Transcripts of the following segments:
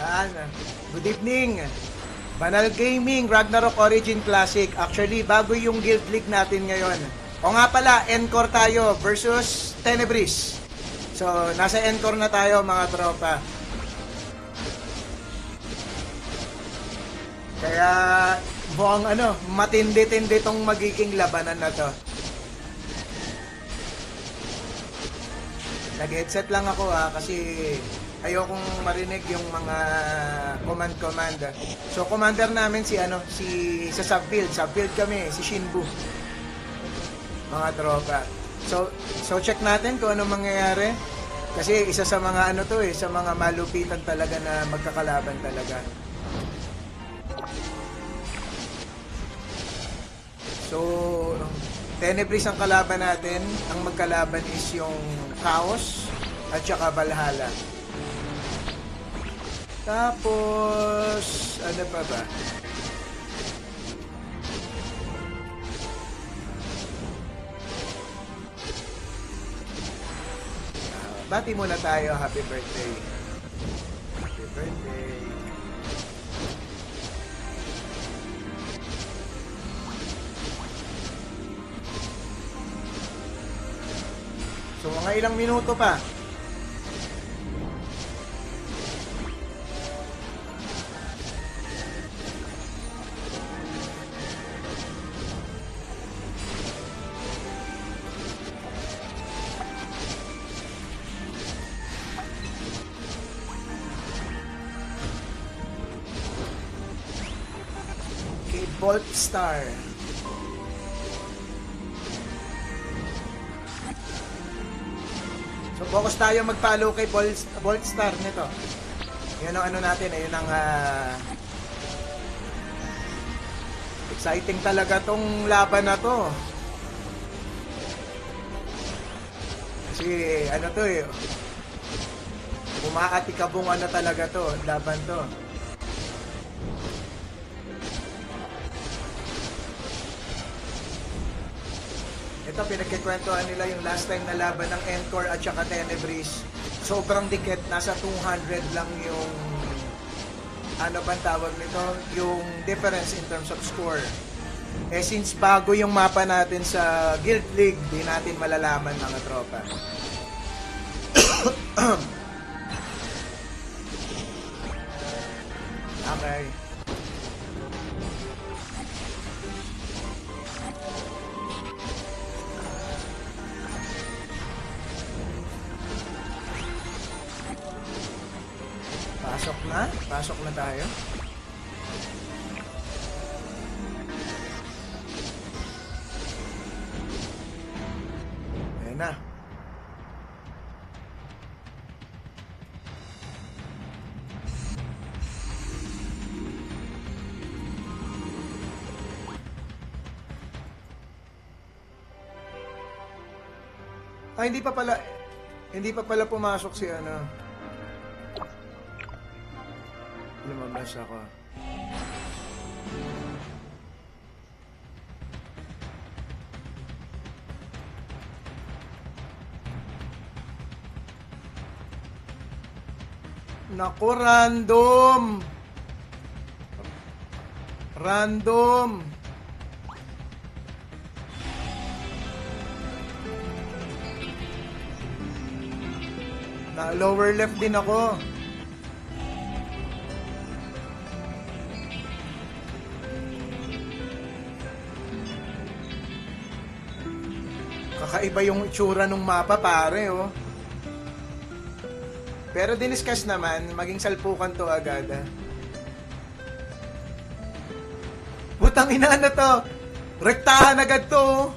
Yan. Good evening. Banal Gaming, Ragnarok Origin Classic. Actually, bago yung Guild League natin ngayon. O nga pala, Encore tayo versus Tenebris. So, nasa Encore na tayo mga tropa. Kaya, mukhang matindi-tindi tong magiging labanan na to. Nag-headset lang ako kasi ayokong marinig yung mga command. So commander namin si sa subbuild kami, si Shinbu. Mga tropa. So check natin kung ano mangyayari. Kasi isa sa mga sa mga malupitan talaga na magkakalaban talaga. So Tenebris ang kalaban natin. Ang magkalaban is yung Chaos at saka Valhalla. Tapos, ano pa ba? Bati muna tayo. Happy birthday. Happy birthday. So, mga ilang minuto pa. Okay, Bolt Star. So, focus tayo mag-follow kay Bolt Star nito. Yun ang natin, yun ang exciting talaga tong laban na to. Kasi umaatikabong talaga to, laban to. Ito, pinagkikwentuhan nila yung last time na laban ng Encore at saka Tenebris. Sobrang dikit, nasa 200 lang yung bang tawag nito? Yung difference in terms of score. Since bago yung mapa natin sa Guild League, di natin malalaman mga tropa. Okay. Pasok na tayo. Ayan na. Hindi pa pala pumasok si lumabas ako. Naku, random! Na lower left din ako. Kakaiba yung itsura ng mapa, pare, oh. Pero diniscuss naman, maging salpukan to agad, Putang ina na to! Rektahan agad to, oh.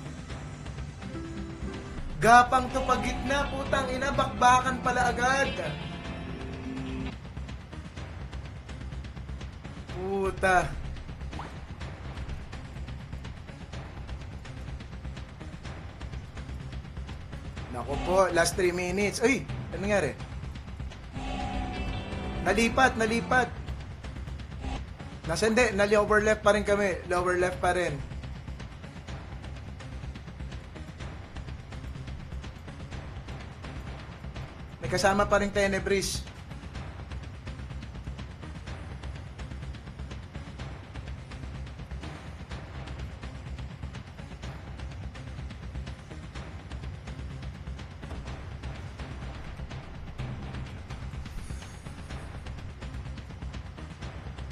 Gapang to pag gitna, putang ina, bakbakan pala agad. Puta. Naku po, last 3 minutes. Uy, ano nangyari? Nalipat. Hindi, lower left pa rin kami. Lower left pa rin. May kasama pa rin Tenebris.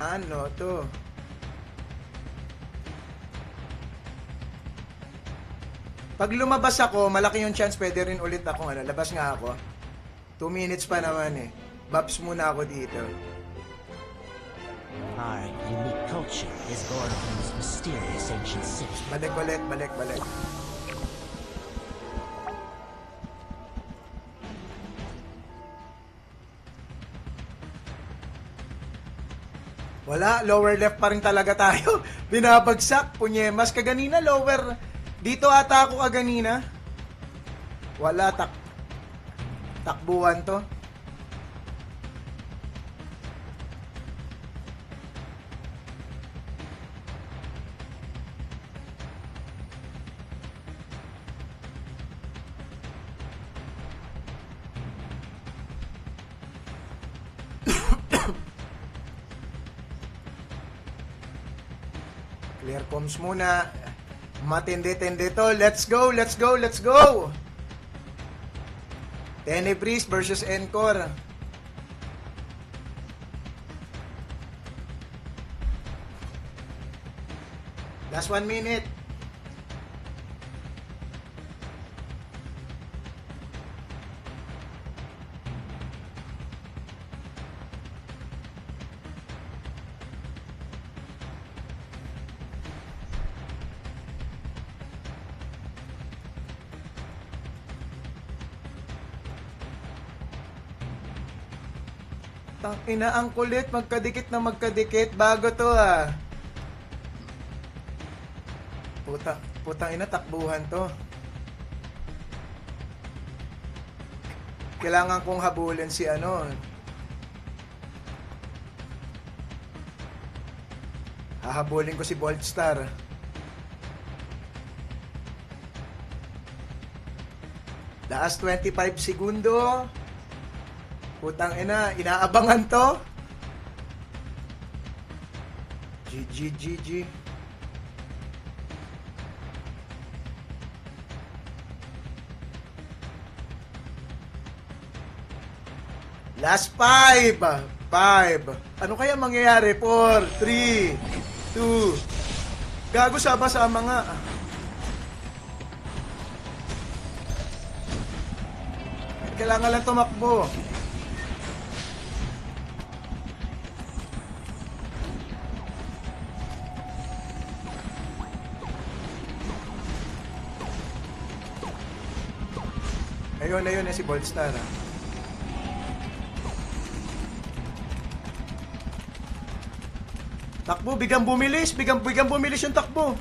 Ano to? Pag lumabas ako, malaki yung chance pwede rin ulit akong ano, labas nga ako. 2 minutes pa naman eh. Babs muna ako dito. Our unique culture is born from this mysterious ancient city. Balik ulit, balik. Wala, lower left pa rin talaga tayo. Binabagsak, punyemas. Kaganina, lower. Dito ata ako kaganina. Wala, takbuhan to. Clear comms muna. Matindi-tindi to. Let's go. Tenebris versus Encore. Last 1 minute. Ina, ang kulit, magkadikit na magkadikit. Bago to ah. Putang ina, takbuhan to. Kailangan kong habulin si ano. Hahabulin ko si Boltstar. Last 25 segundo. Putang ina, inaabangan to. GG. Last 5. Ano kaya mangyayari? 4, 3, 2. Gago, sama-sama nga. Kailangan lang tumakbo. Ayun si Boltstar. Takbo, bigyan bumilis yung takbo.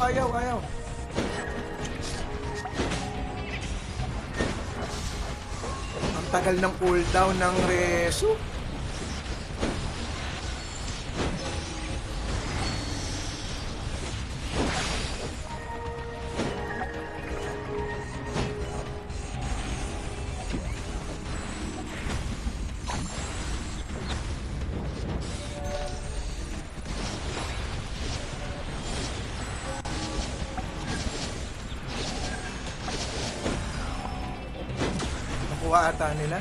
Ayaw. Ang tagal ng cooldown ng Resu. Nakuha ata nila.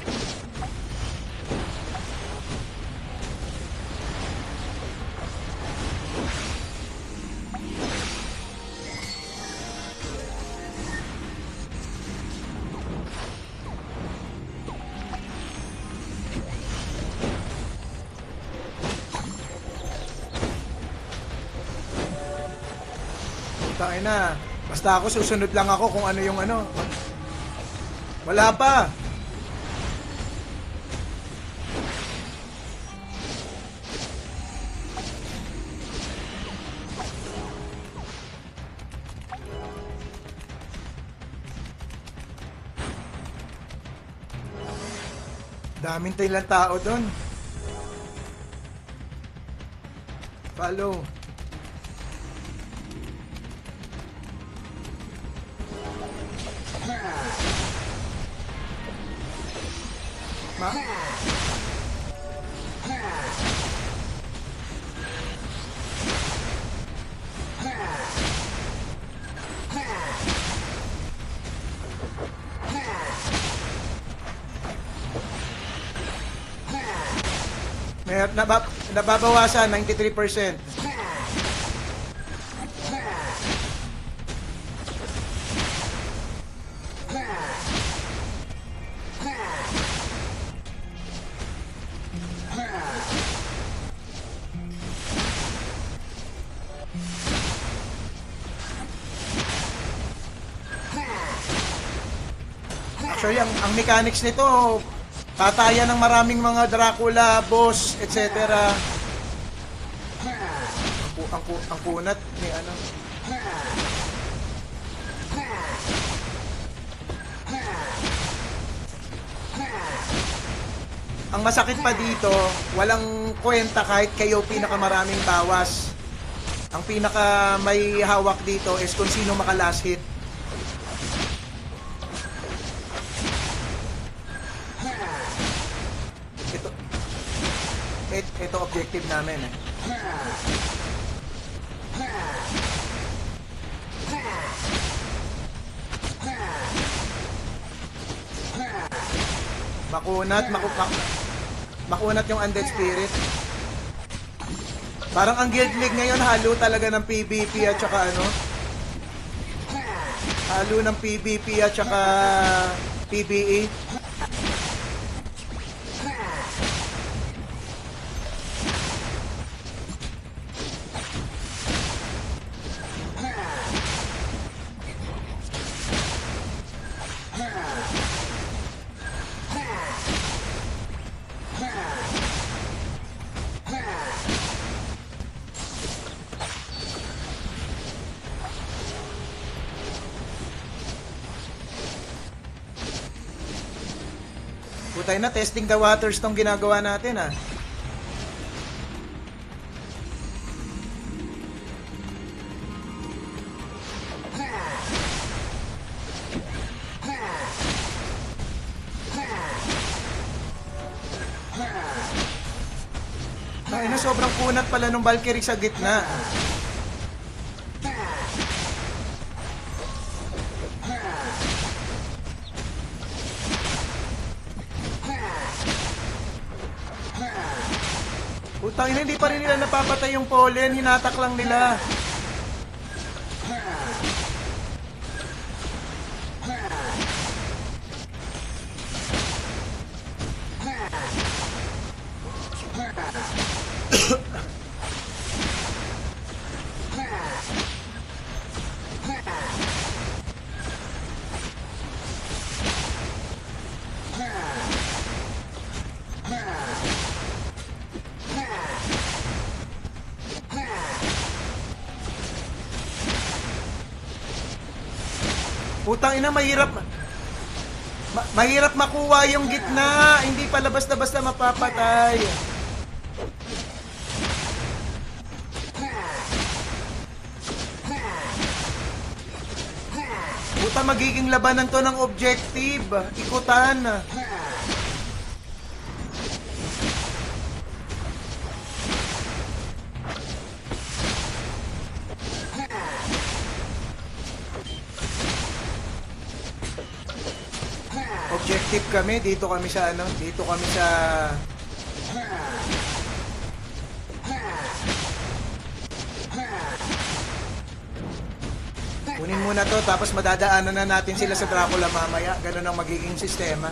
Tangina na. Basta ako, susunod lang ako kung ano yung ano. Wala pa. Daming tayong tao doon. Follow. Ma May nababawasan 93%. Actually, ang mechanics nito, tatayan ng maraming mga Dracula, boss, etc. Ang kunat ni ano. Ang masakit pa dito, walang kwenta kahit kayo pinakamaraming bawas. Ang pinaka may hawak dito is kung sino maka-last hit. Ito objective namin eh. Makunat yung undead spirit. Parang ang guild league ngayon halo talaga ng PvP at saka ano? Halo ng PvP at saka PvE. Putay na, testing the waters tong ginagawa natin ah. Ay na, sobrang kunat pala nung Valkyrie sa gitna. Putang ina, hindi pa rin nila napapatay yung pollen, hinatak lang nila. Putang ina, mahirap makuha yung gitna. Hindi pala basta-basta mapapatay. Puta, magiging labanan to ng objective. Ikutan. Objective kami, dito kami sa ano, dito kami sa kunin muna to, tapos madadaanan na natin sila sa Dracula mamaya. Ganun ang magiging sistema.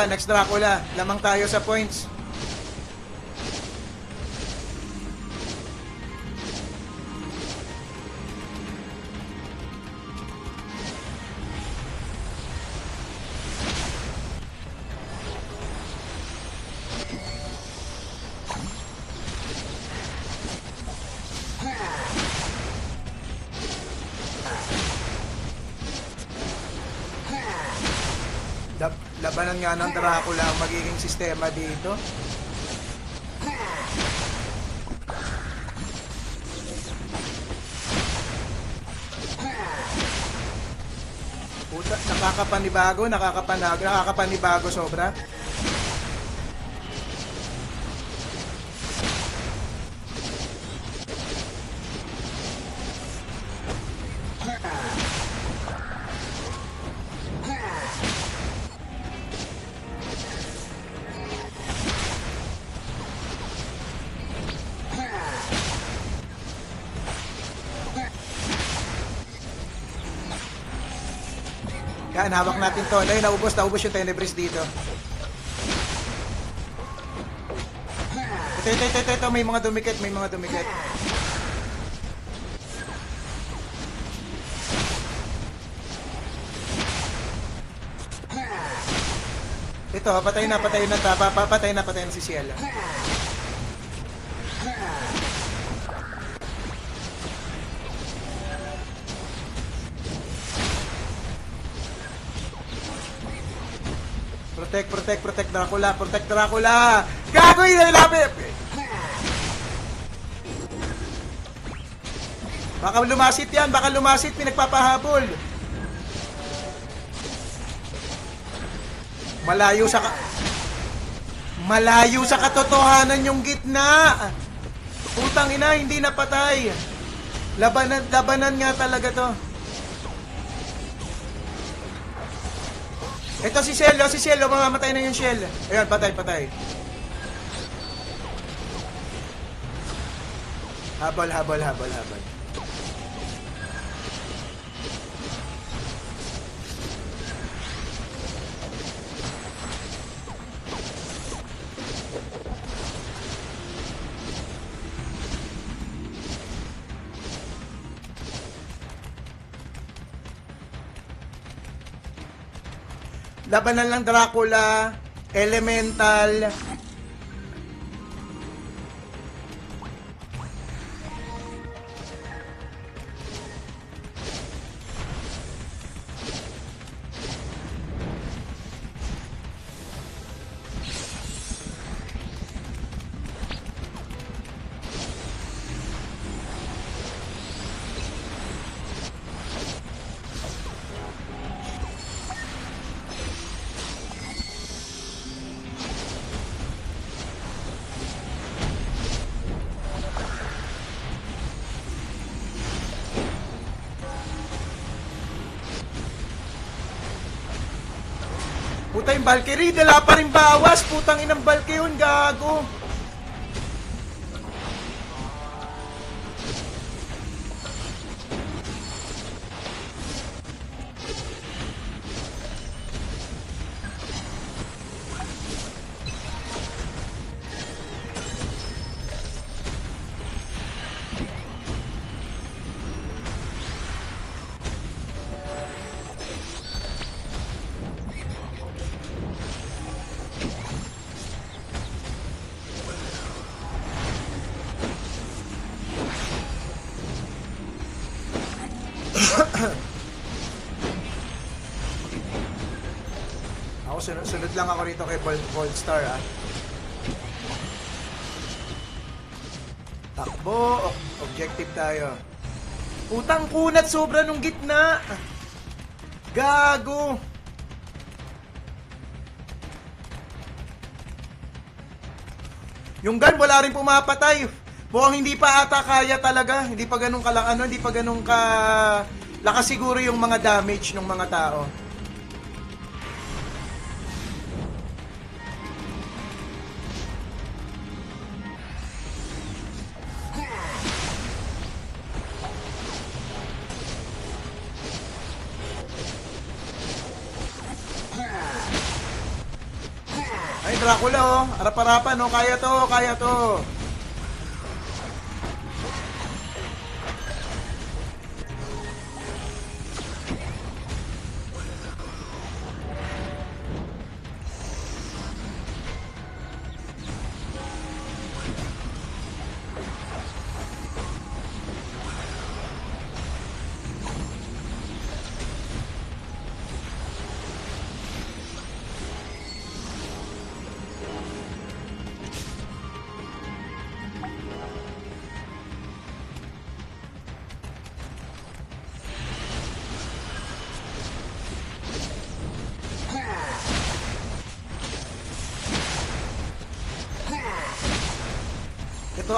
Next Dracula. Lamang tayo sa points. Labanan nga ng Dracula ang magiging sistema dito. Puta, nakakapanibago sobra. Yan, hawak natin to. Ayun, naubos yung Tenebris dito. Ito, may mga dumikit. Ito, patay na si Ciel. Protect Dracula. Gago, inalapit. Baka lumasit, pinagpapahabol. Malayo sa katotohanan yung gitna. Putang ina, hindi napatay. Labanan nga talaga to. Ito si Cielo, mamamatay na yung Ciel. Ayan, patay. Habol. Labanan lang Dracula, Elemental. Puta yung Valkyrie, dala pa rin bawas. Putang inang Valkyrie yun, gago. Ako, sunod lang ako rito kay Bold Star, ah. Takbo, objective tayo. Putang kunat, sobra nung gitna. Gago. Yung gun, wala rin pumapatay. Mukhang hindi pa ata kaya talaga. Hindi pa ganun hindi pa ganun ka lakas siguro yung mga damage ng mga tao. Ay, Dracula, oh. Arap-arapan, oh. Kaya to.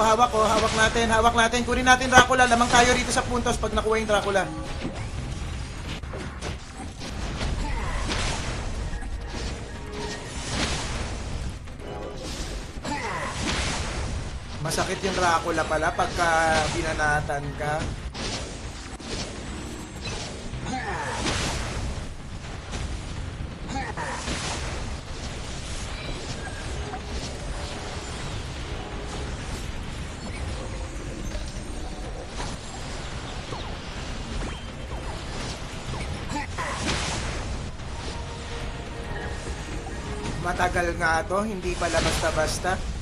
hawak ko. Hawak natin. Kunin natin Dracula. Lamang tayo rito sa puntos pag nakuha yung Dracula. Masakit yung Dracula pala pagka binanatan ka. Matagal nga to, hindi pala basta-basta.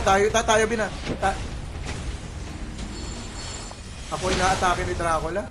Tayo Ako ina-atake ni Dracula.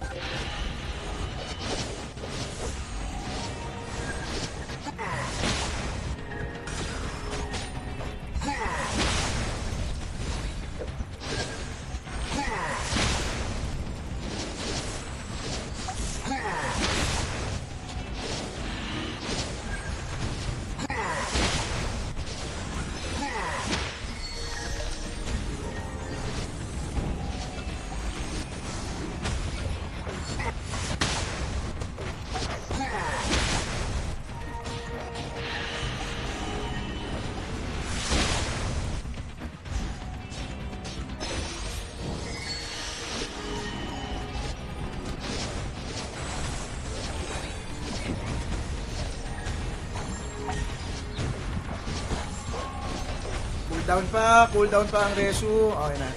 Cooldown pa ang Resu. Okay na.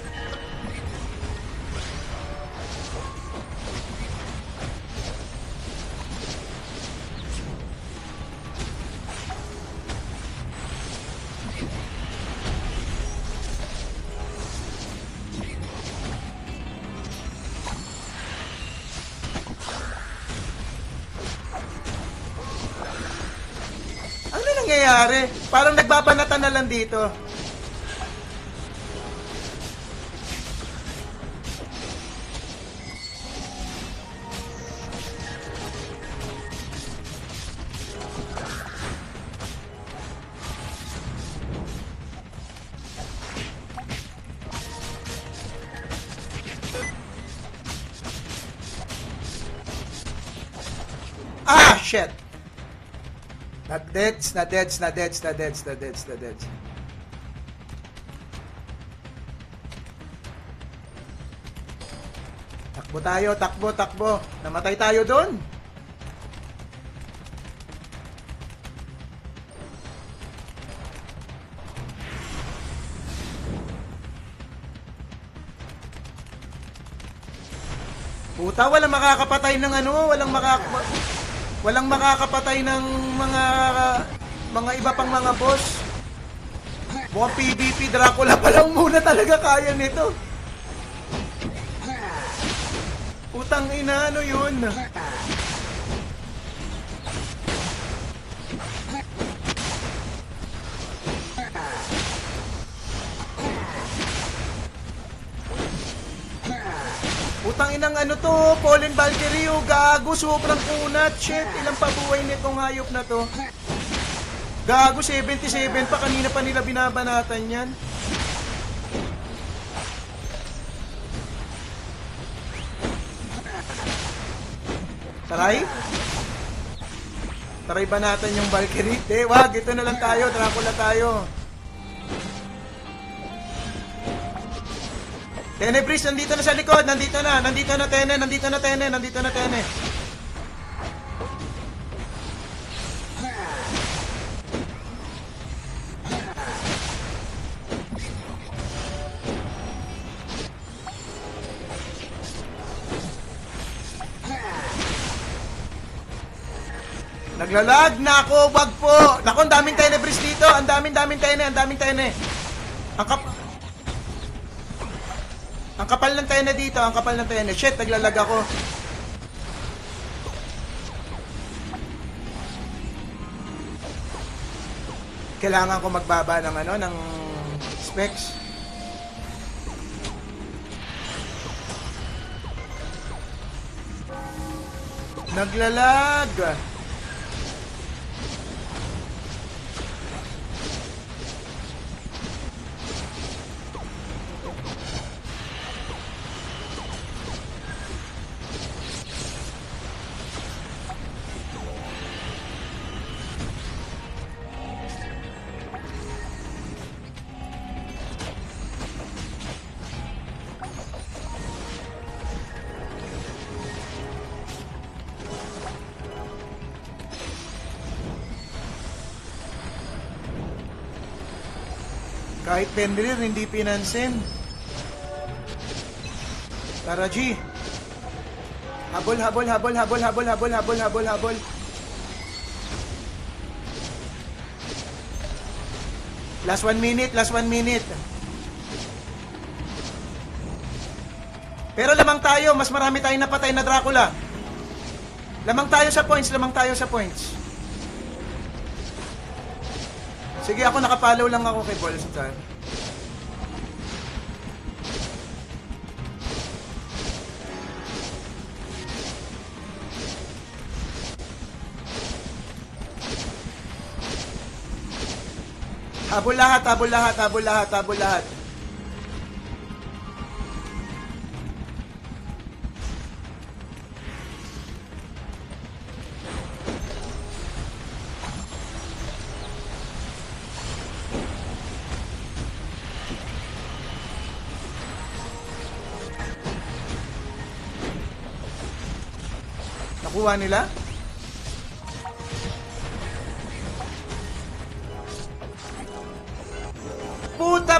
Ano nangyayari? Parang nagbabanatan na lang dito. Ah, shit. Not deads. Takbo. Namatay tayo doon. Puta, walang makakapatay ng walang makakapatay ng mga iba pang mga boss. Mukhang PvP Dracula pa lang muna talaga kaya nito. Putang ina, ano yun? Putang inang ano to, Fallen Valkyrie, gago, sobrang kunat, shit, ilang pabuhay nitong hayop na to. Gago, 77 pa, kanina pa nila binabanatan yan. Taray ba natin yung Valkyrie? Wag, ito na lang tayo, Dracula tayo. Tenebris, nandito na sa likod, nandito na Tene. Naglalag na ako, wag po. Nako, ang daming Tenebris dito, ang daming Tene. Ang kapal ng Tene dito, Shit, naglalag ako. Kailangan ko magbaba ng ng specs. Naglalag. Kahit Penrir, hindi pinansin. Tara, G. Habol, habol, habol, habol, habol, habol, habol, habol, habol. Last 1 minute, last 1 minute. Pero lamang tayo, mas marami tayong napatay na Dracula. Lamang tayo sa points, lamang tayo sa points. Sige, ako nakapalaw lang ako kay Bolstar. Habol lahat, habol lahat, habol lahat, habol lahat. Nakuha nila? Puta!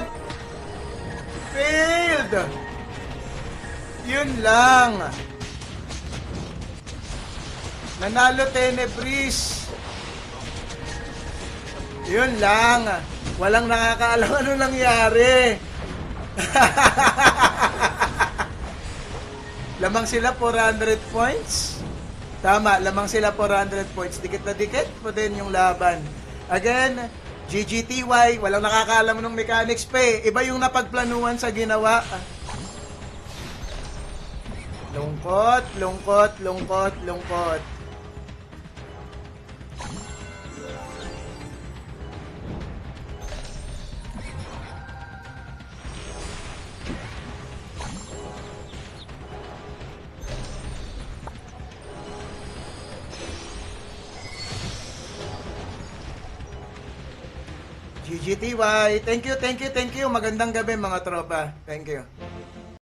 Failed! Yun lang. Nanalo Tenebris. Yun lang. Walang nakakaalam ano nangyari. Lamang sila 400 points. Tama, lamang sila 400 points. Dikit na dikit po din yung laban. Again, GGTY, walang nakakaalam ng mechanics pa eh. Iba yung napagplanuhan sa ginawa. Lungkot, lungkot, lungkot, lungkot. GGTY. Thank you, thank you, thank you. Magandang gabi mga tropa. Thank you.